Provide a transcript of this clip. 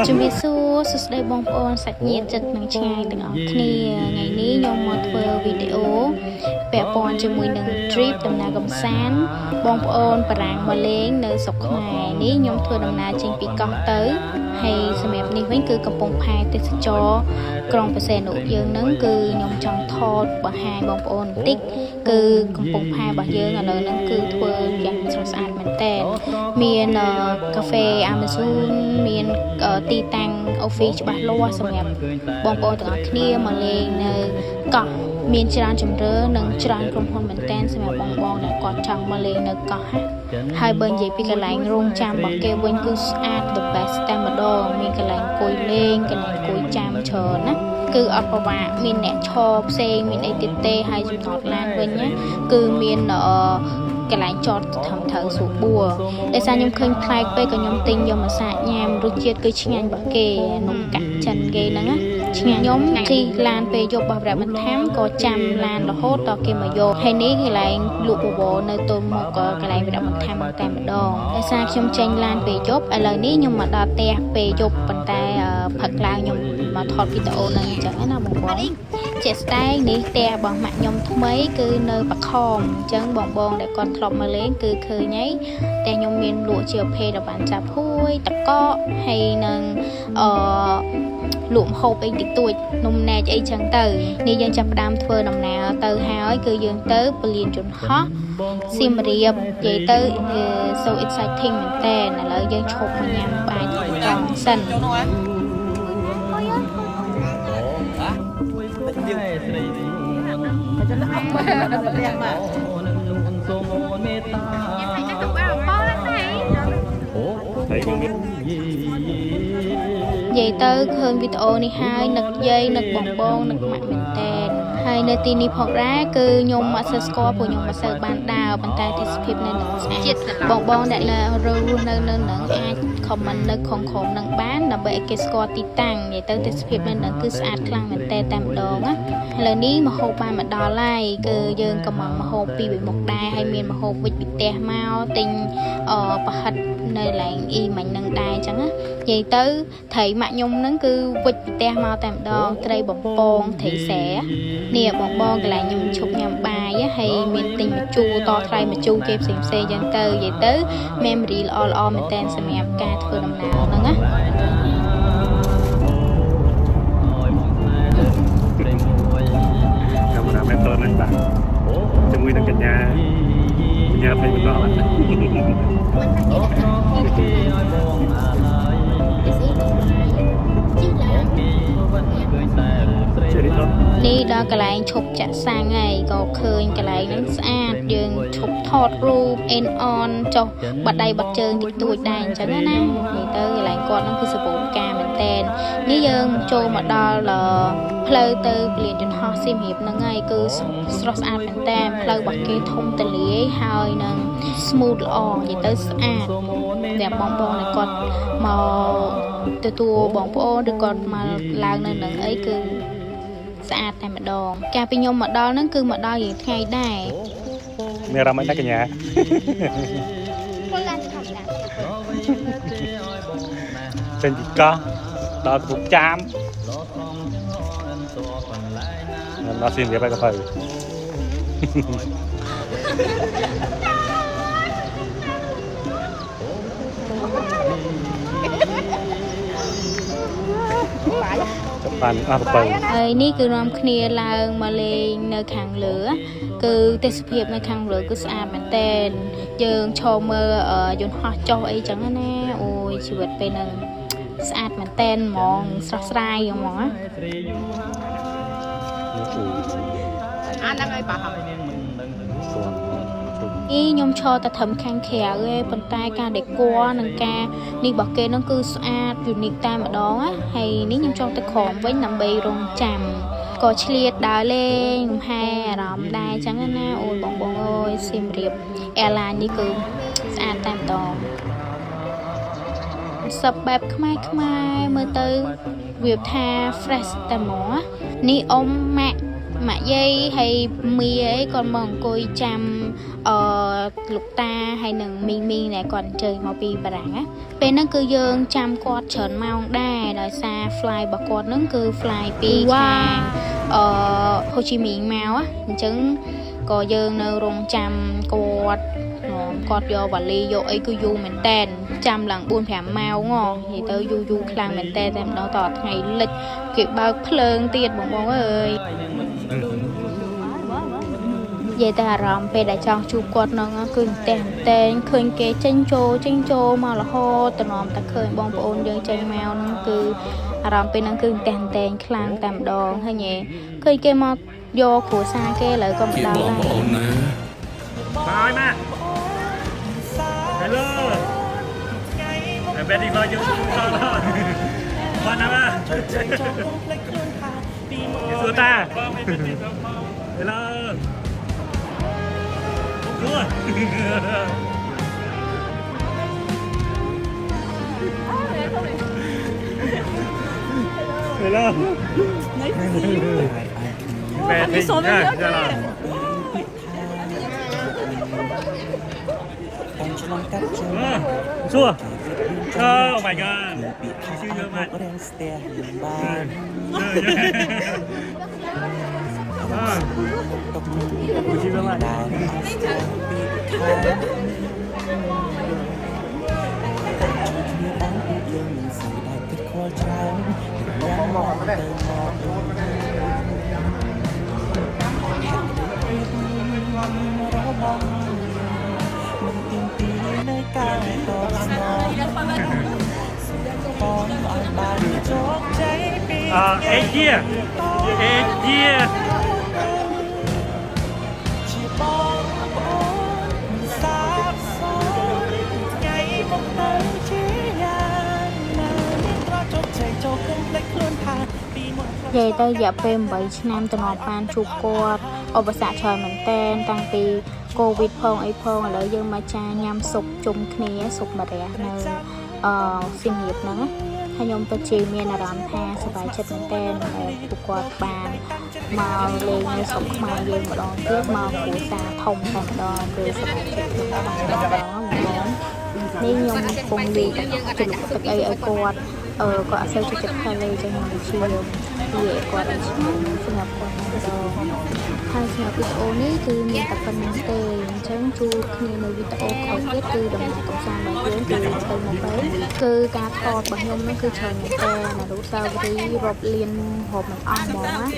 ជំរាបសួរសួស្តីបងប្អូនសាច់ញាតិចិត្តនិងឆ្ងាយទាំងអស់គ្នាថ្ងៃនេះខ្ញុំមកធ្វើវីដេអូពាក់ព័ន្ធជាមួយនឹង trip ដំណើរកម្សាន្តបងប្អូនបារាំងមកលេងនៅស្រុកខ្មែរនេះខ្ញុំធ្វើដំណើរចេញពីកោះទៅហើយសម្រាប់នេះវិញគឺកំពង់ផែទេសចរក្រុងបរសេនុយើងនឹងគឺខ្ញុំចង់ថតបង្ហាញបងប្អូនបន្តិចគឺកំពង់ផែរបស់យើងឥឡូវហ្នឹងគឺធ្វើយ៉ាងស្រស់ស្អាតមែនតើមានកាហ្វេ Amazon មានទីតាំង office ច្បាស់លាស់សម្រាប់បងប្អូនទាំងអស់គ្នាមកលេងនៅកោះមានច្រើនជម្រើសនិងច្រើនក្រុមហ៊ុនមែនតើសម្រាប់បងដែលគាត់ចង់មកលេងនៅកោះហើយបើនិយាយពីកន្លែងរោងចាំរបស់គេវិញគឺស្អាត the best តែម្ដងមានកន្លែងអង្គុយលេងកន្លែងអង្គុយចាំច្រើនណាគឺអត់ប្រវាក់មានអ្នកឈរផ្សេងមានអីទៀតទេហើយចំណតឡានវិញណាគឺមានកន្លែងចតត្រឹមត្រូវស្រួលបួរដោយសារខ្ញុំឃើញប្លែកពេកក៏ខ្ញុំទិញយកមកសាកញ៉ាំរសជាតិគឺឆ្ងាញ់របស់គេនំកាក់ចិនគេហ្នឹងណាឆ្ងាញ់ខ្ញុំជិះឡានពេលយប់របស់ព្រះបន្ថែមក៏ចាំឡានរហូតដល់គេមកយកហើយនេះកន្លែងលក់បបរនៅទល់មុខក៏កន្លែងព្រះបន្ថែមមកតែម្ដងដោយសារខ្ញុំចេញឡានពេលយប់ឥឡូវនេះខ្ញុំមកដល់ផ្ទះពេលយប់ប៉ុន្តែផឹកឡើងខ្ញុំមកថតវីដេអូនឹងអញ្ចឹងណាបងជាក់ស្ដែងនេះផ្ទះរបស់ម៉ាក់ខ្ញុំថ្មីគឺនៅបខំអញ្ចឹងបងដែលគាត់ធ្លាប់មកលេងគឺឃើញហើយតែខ្ញុំមានលក់ជាប្រភេទរបានចាប់ហួយតកកហើយនឹងលក់ម្ហូបអីតិចតួចនំណែកអីចឹងទៅនេះយើងចាប់ផ្ដើមធ្វើដំណើរទៅហើយគឺយើងទៅពលានយន្តហោះសៀមរាបនិយាយទៅ so exciting មែនតើឥឡូវយើងឈប់មកញ៉ាំបាយត្រង់សិននិយាយទៅឃើញវីដេអូនេះហើយនឹកយាយនឹកបងនឹកម៉ាក់មែនតើហើយនៅទីនេះផងដែរគឺខ្ញុំអត់សូវស្គាល់ព្រោះខ្ញុំមិនសូវបានដើរប៉ុន្តែទេសភាពនៅនឹងស្អាតបងដែលរស់នៅនឹងអាច comment នៅក្នុងក្រុមនឹងបានដើម្បីឲ្យគេស្គាល់ទីតាំងនិយាយទៅទេសភាពនៅនឹងគឺស្អាតខ្លាំងមែនតើតែម្ដងណាឥឡូវនេះមហូបបានមកដល់ហើយគឺយើងកំងមហូបពីមុខដែរហើយមានមហូបវិចពីផ្ទះមកទិញប្រហិតនៅឡើងអ៊ីមិញនឹងដែរអញ្ចឹងណានិយាយទៅត្រីម៉ាក់ខ្ញុំហ្នឹងគឺវិចពីផ្ទះមកតែម្ដងត្រីបំពងត្រីសែនេះបងកន្លែងខ្ញុំឈប់ញ៉ាំបាយហើយមានទិញម្ជូរតថ្លៃម្ជូរគេផ្សេងអញ្ចឹងទៅនិយាយទៅ memory ល្អមែនតើសម្រាប់ការធ្វើដំណើរហ្នឹងណាកាមេរ៉ាមែនតើណាស់ជាមួយនឹងកញ្ញាភ័យបន្តអត់នេះដល់កន្លែងឈប់ចាក់សាំងហើយក៏ឃើញកន្លែងហ្នឹងស្អាតយើងឈប់ថតរូប end on ចុះបាត់ដៃបាត់ជើងតិចតួចដែរអញ្ចឹងណានិយាយទៅកន្លែងគាត់ហ្នឹងគឺសម្បូរការមែនតើនេះយើងចូលមកដល់ផ្លូវទៅពលានយន្តហោះសៀមរាបហ្នឹងហើយគឺស្រស់ស្អាតមែនតើផ្លូវរបស់គេធំទូលាយហើយនឹង smooth ល្អនិយាយទៅស្អាតតែបងដែលគាត់មកទទួលបងប្អូនឬគាត់មកឡើងនៅនឹងអីគឺស្អាតតែម្ដងកាលពីខ្ញុំមកដល់ហ្នឹងគឺមកដល់រៀងថ្ងៃដែរមានអារម្មណ៍ណាកញ្ញាចេញពីកោះដល់កំពង់ចាមដល់សៀមរាបហើយក៏ទៅបានអស់ទៅហើយនេះគឺនាំគ្នាឡើងមកលេងនៅខាងលើគឺទេសភាពនៅខាងលើគឺស្អាតមែនតើយើងឈរមើលយន្តហោះចុះអីចឹងណាអូយជីវិតពេលហ្នឹងស្អាតមែនតើហ្មងស្រស់ស្រាយហ្មងអាហ្នឹងហើយបាទខ្ញុំឈរតែត្រឹមខាងក្រៅឯងប៉ុន្តែការដេគ័រនិងការនេះរបស់គេហ្នឹងគឺស្អាត unique តែម្ដងណាហើយនេះខ្ញុំចង់ទៅក្រោមវិញដើម្បីរងចាំក៏ឆ្លៀតដើរលេងលំហែអារម្មណ៍ដែរអញ្ចឹងណាអូយបងអើយសៀមរាប airline នេះគឺស្អាតតែម្ដងសពបែបខ្មែរមើលទៅវាថា fresh តែហ្មងនេះអ៊ំម៉ាក់ ម៉ាក់យាយហើយមីអីគាត់មកអង្គុយចាំលោកតាហើយនឹងមីងដែលគាត់អញ្ជើញមកពីបារាំងណាពេលហ្នឹងគឺយើងចាំគាត់ច្រើនម៉ោងដែរដោយសារ fly របស់គាត់ហ្នឹងគឺ fly ពីខាងហូជីមីញមកអញ្ចឹងក៏យើងនៅរងចាំគាត់គាត់យកវ៉ាលីយកអីគឺយូរមែនតែនចាំឡើង 4-5 ម៉ោងនិយាយទៅយូរខ្លាំងមែនតែនតែម្ដងតថ្ងៃលិចគេបើកភ្លើងទៀតបងអើយនិយាយតែអារម្មណ៍ពេលដែលចង់ជួបគាត់ហ្នឹងគឺតែឃើញគេចេញចូលមករហូតតំណមតែឃើញបងប្អូនយើងចេញមកហ្នឹងគឺអារម្មណ៍ពេលហ្នឹងគឺតែខ្លាំងតែម្ដងហើយញ៉េឃើញគេមកយកគ្រួសារគេឥឡូវក៏មិនដល់ដែរបងប្អូនណាបាយម៉ា Hello Em đi vào vô con thôi Con nào à Đưa ta Hello Đưa Hello Mẹ thì nha là Xua Oh my god Siêu dơ mặt Siêu dơ mặt Ê chia Vậy tới giờ phim 7 năm từ ngọc ban chụp quạt ở bờ xã trời mình tên tăng từ Covid phong ấy phong ở lợi dương mà cha nhằm sụp chung khía sụp mà rẻ nơi xin nghiệp nữa hay nhung tôi chỉ miền là làm tha sắp bài chất mình tên chụp quạt bàn mà lên như sụp mà dương một đòn tiếp mà của xa thông thành đòn rồi sắp bài chất mình bằng đó nên nhung cùng vì chụp tập ấy ở quạt có sơ chụp hai lê cho nhung chiều vì quạt ở sinh nhập quạt hai sinh nhập video nàyคือมีแต่คนนั้นเองฉันจูคือในวิดีโอเขาเกิดคือดำเนินการแบบเรื่องคือเติมลงไปคือการถอดบางยมนั่นคือเชิญแต่นะรู้สึกว่ารบเรียนหอบมันอ่อนมองนะ